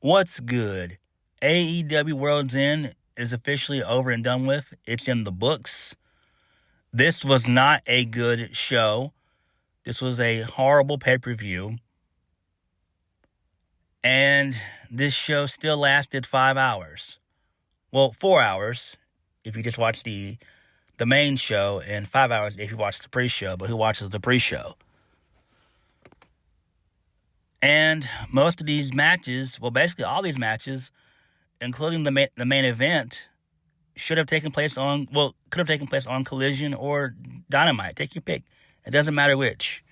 What's good? AEW World's End is officially over and done with. It's in the books. This was not a good show. This was a horrible pay-per-view. And this show still lasted 5 hours. Well, 4 hours if you just watch the main show, and 5 hours if you watch the pre-show. But who watches the pre-show? And most of these matches, well, basically all these matches, including the main event, could have taken place on Collision or Dynamite. Take your pick. It doesn't matter which.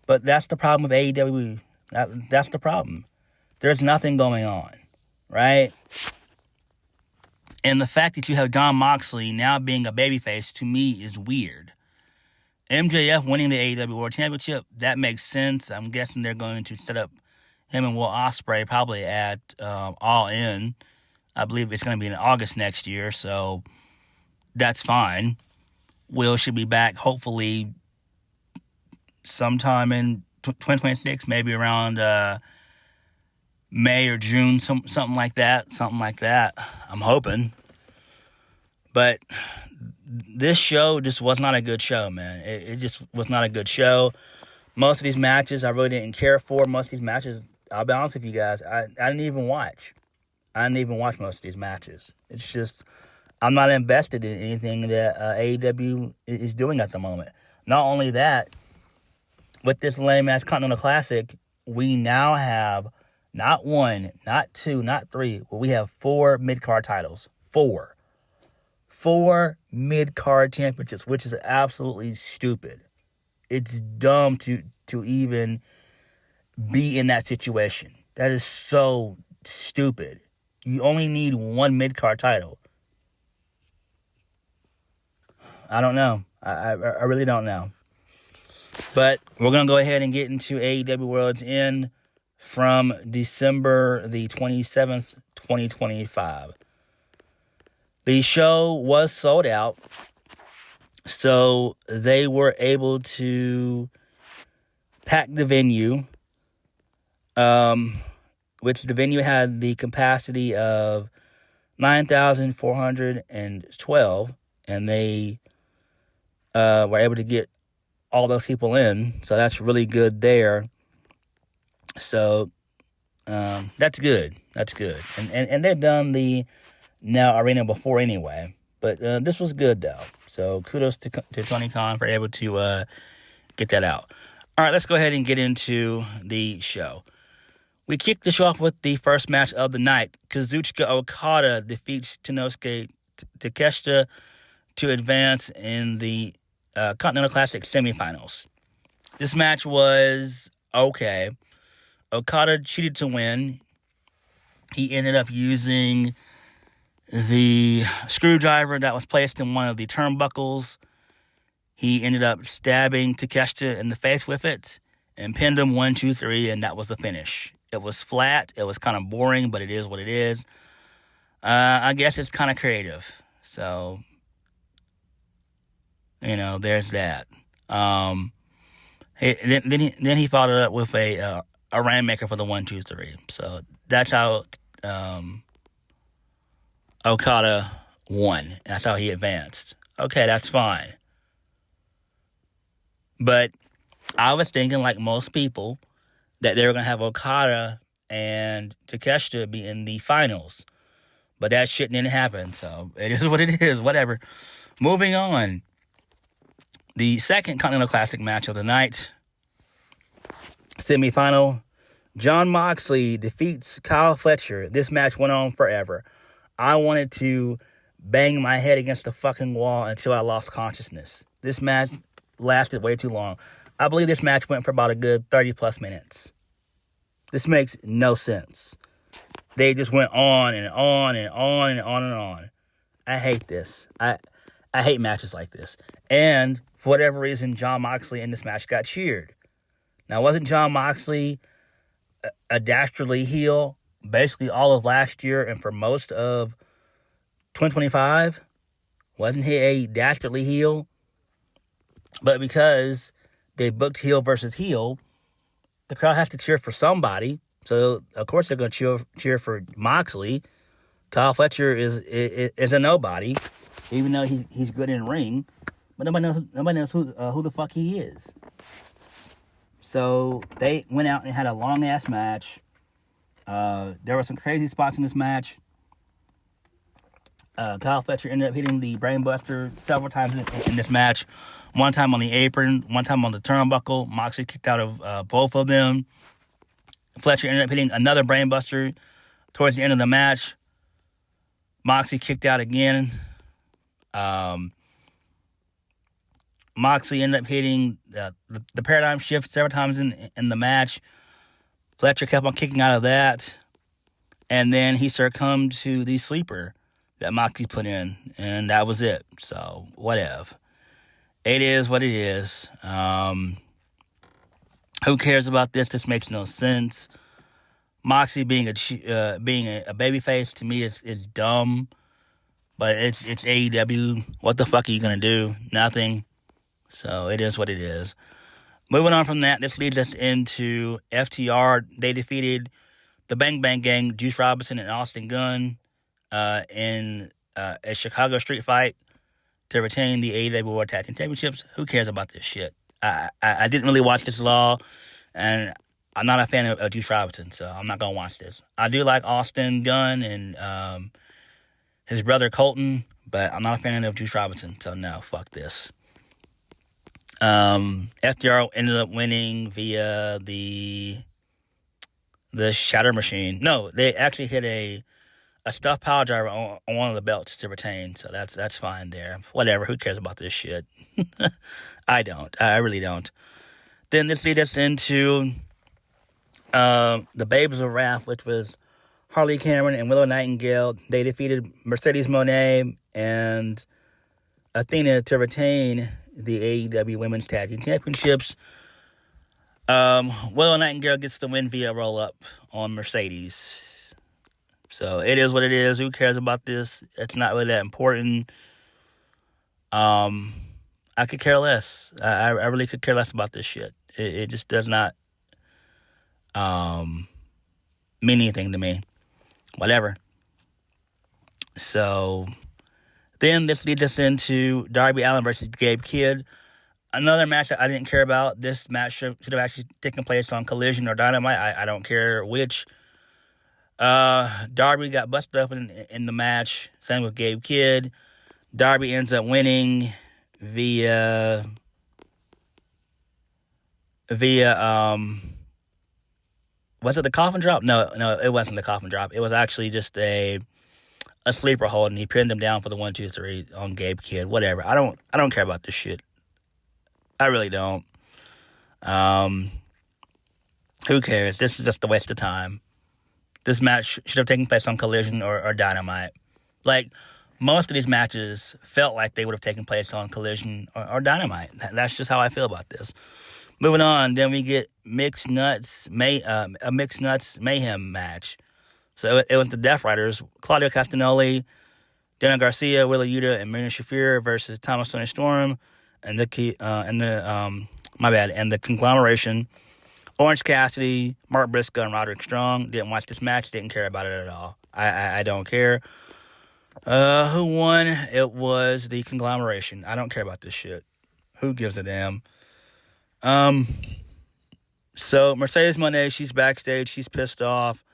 But that's the problem with AEW. That's the problem. There's nothing going on, right? And the fact that you have Jon Moxley now being a babyface, to me, is weird. MJF winning the AEW World Championship, that makes sense. I'm guessing they're going to set up him and Will Ospreay probably at All In. I believe it's going to be in August next year, so that's fine. Will should be back hopefully sometime in 2026, maybe around May or June, something like that. I'm hoping. But this show just was not a good show, man. It just was not a good show. Most of these matches I really didn't care for. Most of these matches, I'll be honest with you guys, I didn't even watch. I didn't even watch most of these matches. It's just, I'm not invested in anything that AEW is doing at the moment. Not only that, with this lame-ass Continental Classic, we now have not one, not two, not three, but we have 4 mid-card titles. 4 mid-card championships, which is absolutely stupid. It's dumb to even be in that situation. That is so stupid. You only need 1 mid-card title. I don't know. I really don't know. But we're going to go ahead and get into AEW World's End from December the 27th, 2025. The show was sold out, so they were able to pack the venue, which the venue had the capacity of 9,412, and they were able to get all those people in, so that's really good there. So that's good. And they've done the Now Arena before anyway, but this was good though. So kudos to Tony Khan for able to get that out. All right, let's go ahead and get into the show. We kicked the show off with the first match of the night. Kazuchika Okada defeats Takeshita to advance in the Continental Classic semifinals. This match was okay. Okada cheated to win. He ended up using the screwdriver that was placed in one of the turnbuckles. He ended up stabbing Takeshita in the face with it and pinned him 1, 2, 3, and that was the finish. It was flat. It was kind of boring, but it is what it is. I guess it's kind of creative. So, there's that. Then he followed it up with a Rainmaker for the 1, 2, 3. So that's how Okada won. That's how he advanced. Okay, that's fine. But I was thinking, like most people, that they were going to have Okada and Takeshita be in the finals. But that shit didn't happen, so it is what it is, whatever. Moving on. The second Continental Classic match of the night. Semifinal. Jon Moxley defeats Kyle Fletcher. This match went on forever. I wanted to bang my head against the fucking wall until I lost consciousness. This match lasted way too long. I believe this match went for about a good 30-plus minutes. This makes no sense. They just went on and on and on and on and on. I hate this. I hate matches like this. And for whatever reason, Jon Moxley in this match got cheered. Now, wasn't Jon Moxley a dastardly heel basically all of last year and for most of 2025? Wasn't he a dastardly heel? But because they booked heel versus heel, the crowd has to cheer for somebody. So, of course, they're going to cheer for Moxley. Kyle Fletcher is a nobody, even though he's good in ring. But nobody knows who the fuck he is. So they went out and had a long-ass match. There were some crazy spots in this match. Kyle Fletcher ended up hitting the brainbuster several times in this match. One time on the apron, one time on the turnbuckle. Moxley kicked out of both of them. Fletcher ended up hitting another brainbuster towards the end of the match. Moxley kicked out again. Moxley ended up hitting the paradigm shift several times in the match. Fletcher kept on kicking out of that. And then he succumbed to the sleeper that Moxley put in. And that was it. So, whatever. It is what it is. Who cares about this? This makes no sense. Moxley being a babyface to me is dumb. But it's AEW. What the fuck are you going to do? Nothing. So, it is what it is. Moving on from that, this leads us into FTR. They defeated the Bang Bang Gang, Juice Robinson and Austin Gunn, in a Chicago street fight to retain the AEW World Tag Team Championships. Who cares about this shit? I didn't really watch this at all, and I'm not a fan of Juice Robinson, so I'm not going to watch this. I do like Austin Gunn and his brother Colton, but I'm not a fan of Juice Robinson, so no, fuck this. FTR ended up winning via the Shatter Machine. No, they actually hit a stuffed power driver on one of the belts to retain, so that's fine there. Whatever, who cares about this shit? I don't. I really don't. Then this leads us into the Babes of Wrath, which was Harley Cameron and Willow Nightingale. They defeated Mercedes Moné and Athena to retain the AEW Women's Tag Team Championships. Willow Nightingale gets the win via roll-up on Mercedes. So, it is what it is. Who cares about this? It's not really that important. I could care less. I really could care less about this shit. It just does not mean anything to me. Whatever. So, then this leads us into Darby Allin versus Gabe Kidd. Another match that I didn't care about. This match should have actually taken place on Collision or Dynamite. I don't care which. Darby got busted up in the match. Same with Gabe Kidd. Darby ends up winning via was it the coffin drop? No, it wasn't the coffin drop. It was actually just a sleeper hold, and he pinned him down for the 1-2-3 on Gabe Kidd. Whatever. I don't care about this shit. I really don't. Who cares? This is just a waste of time. This match should have taken place on Collision or Dynamite. Like, most of these matches felt like they would have taken place on Collision or Dynamite. That's just how I feel about this. Moving on, then we get a Mixed Nuts Mayhem match. So it was the Death Riders, Claudio Castagnoli, Daniel Garcia, Willa Yuta, and Miriam Shafir versus Thomas Tony Storm, and the conglomeration. Orange Cassidy, Mark Briscoe, and Roderick Strong. Didn't watch this match. Didn't care about it at all. I don't care. Who won? It was the conglomeration. I don't care about this shit. Who gives a damn? So Mercedes Moné, she's backstage. She's pissed off.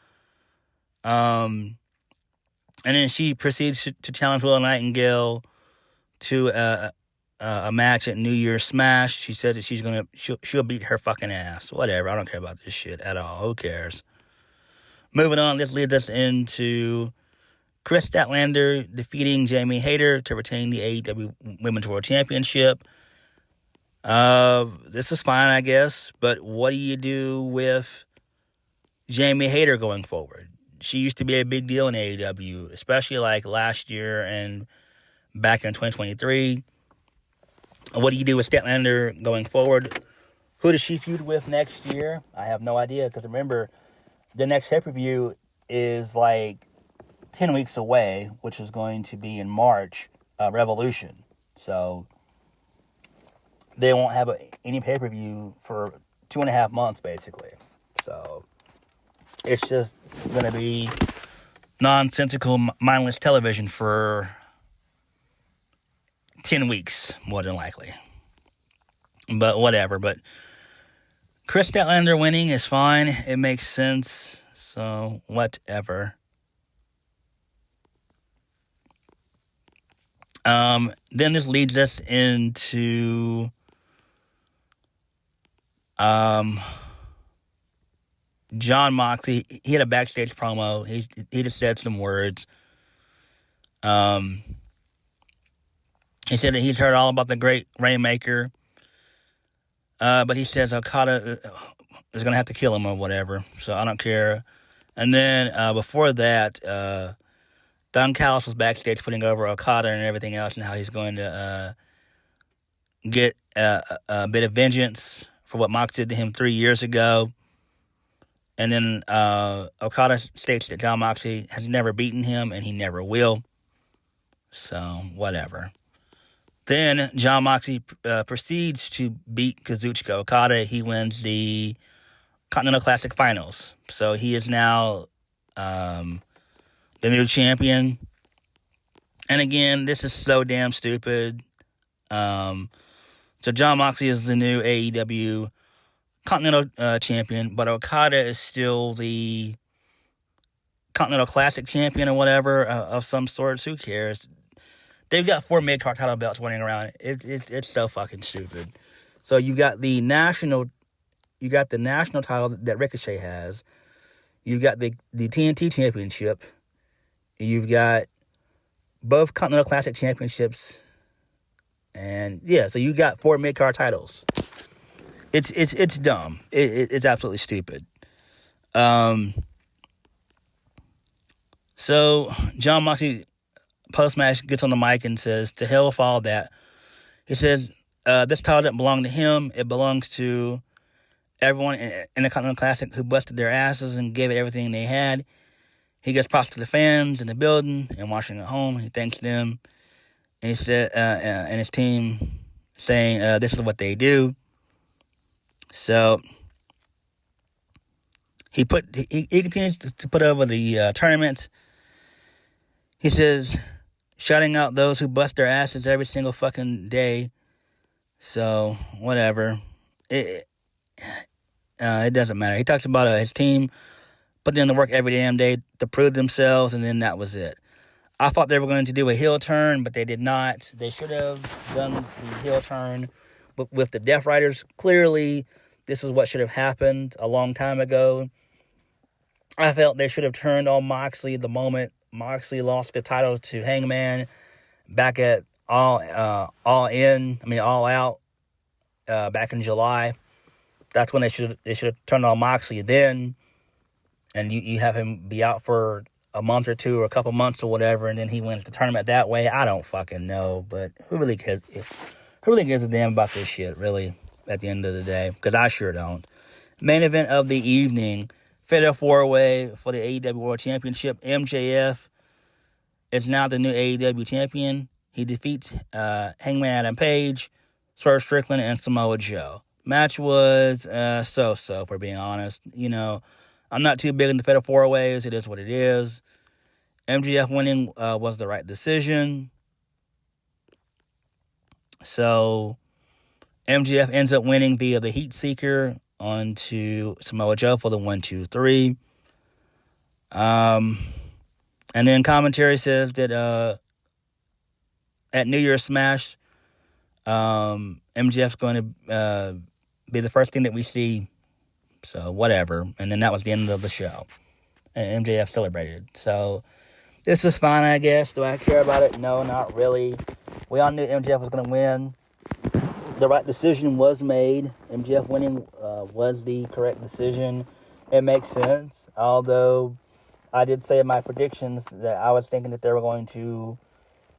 And then she proceeds to challenge Willow Nightingale to a match at New Year's Smash. She said that she'll beat her fucking ass. Whatever. I don't care about this shit at all. Who cares? Moving on, this leads us into Chris Statlander defeating Jamie Hayter to retain the AEW Women's World Championship. This is fine, I guess, but what do you do with Jamie Hayter going forward? She used to be a big deal in AEW, especially like last year and back in 2023. What do you do with Statlander going forward? Who does she feud with next year? I have no idea, because remember, the next pay-per-view is like 10 weeks away, which is going to be in March, Revolution. So they won't have any pay-per-view for 2.5 months, basically. So It's just going to be nonsensical, mindless television for 10 weeks, more than likely. But whatever. But Chris Statlander winning is fine. It makes sense. So, whatever. Then this leads us into Jon Moxley. He had a backstage promo. He just said some words. He said that he's heard all about the great Rainmaker. But he says Okada is going to have to kill him or whatever. So I don't care. And then before that, Don Callis was backstage putting over Okada and everything else, and how he's going to get a bit of vengeance for what Mox did to him 3 years ago. And then Okada states that Jon Moxley has never beaten him, and he never will. So, whatever. Then Jon Moxley proceeds to beat Kazuchika Okada. He wins the Continental Classic Finals. So he is now the new champion. And again, this is so damn stupid. So Jon Moxley is the new AEW Continental champion, but Okada is still the Continental Classic champion or whatever of some sorts. Who cares? They've got 4 mid-card title belts running around. It's so fucking stupid. So you got the national title that Ricochet has. You've got the TNT championship. You've got both Continental Classic championships. And yeah, so you got 4 mid-card titles. It's dumb. It's absolutely stupid. So Jon Moxley post-match gets on the mic and says, to hell with all that. He says, this title doesn't belong to him. It belongs to everyone in the Continental Classic who busted their asses and gave it everything they had. He gives props to the fans in the building and watching at home. He thanks them. And he said, and his team saying, this is what they do. So he continues to put over the tournament. He says, shouting out those who bust their asses every single fucking day. So, whatever. It doesn't matter. He talks about his team putting in the work every damn day to prove themselves, and then that was it. I thought they were going to do a heel turn, but they did not. They should have done the heel turn with the Death Riders. Clearly, this is what should have happened a long time ago. I felt they should have turned on Moxley the moment Moxley lost the title to Hangman back at All Out back in July. That's when they should have turned on Moxley then, and you have him be out for a month or two or a couple months or whatever, and then he wins the tournament that way. I don't fucking know, but who really cares? Who really gives a damn about this shit, really, at the end of the day? Because I sure don't. Main event of the evening. Fatal 4-way for the AEW World Championship. MJF is now the new AEW champion. He defeats Hangman Adam Page, Swerve Strickland, and Samoa Joe. Match was so-so, for being honest. You know, I'm not too big into Fatal 4-ways. It is what it is. MJF winning was the right decision. So MJF ends up winning via the Heat Seeker onto Samoa Joe for the 1-2-3. And then commentary says that at New Year's Smash, MJF's going to be the first thing that we see. So whatever. And then that was the end of the show. And MJF celebrated. So this is fine, I guess. Do I care about it? No, not really. We all knew MJF was going to win. The right decision was made. MJF winning was the correct decision. It makes sense. Although I did say in my predictions that I was thinking that they were going to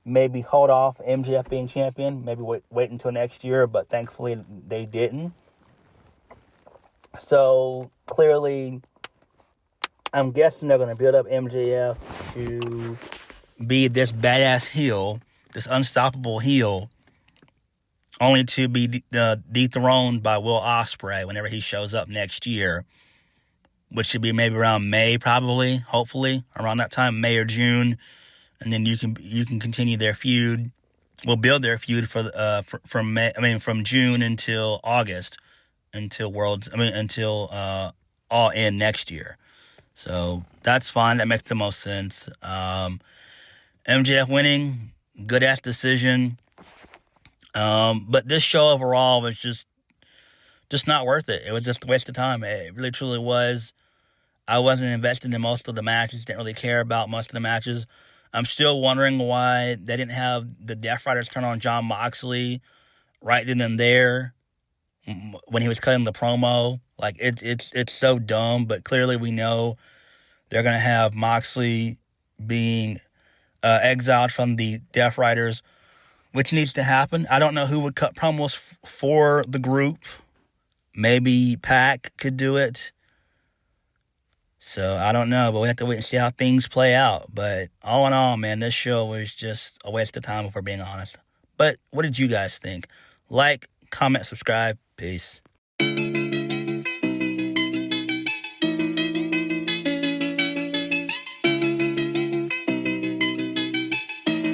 maybe hold off MJF being champion. Maybe wait until next year. But thankfully they didn't. So clearly, I'm guessing they're going to build up MJF to be this badass heel, this unstoppable heel, only to be dethroned by Will Ospreay whenever he shows up next year which should be maybe around May, probably, hopefully, around that time, May or June. And then you can continue their feud. We'll build their feud from May. I mean, from June until August, until All In next year. So that's fine. That makes the most sense. MJF winning, good ass decision. But this show overall was just not worth it. It was just a waste of time. It really truly was. I wasn't invested in most of the matches. Didn't really care about most of the matches. I'm still wondering why they didn't have the Death Riders turn on Jon Moxley right then and there when he was cutting the promo. Like, it's so dumb, but clearly we know they're going to have Moxley being exiled from the Death Riders, which needs to happen. I don't know who would cut promos for the group. Maybe Pac could do it. So, I don't know, but we have to wait and see how things play out. But all in all, man, this show was just a waste of time, if we're being honest. But what did you guys think? Like, comment, subscribe. Peace.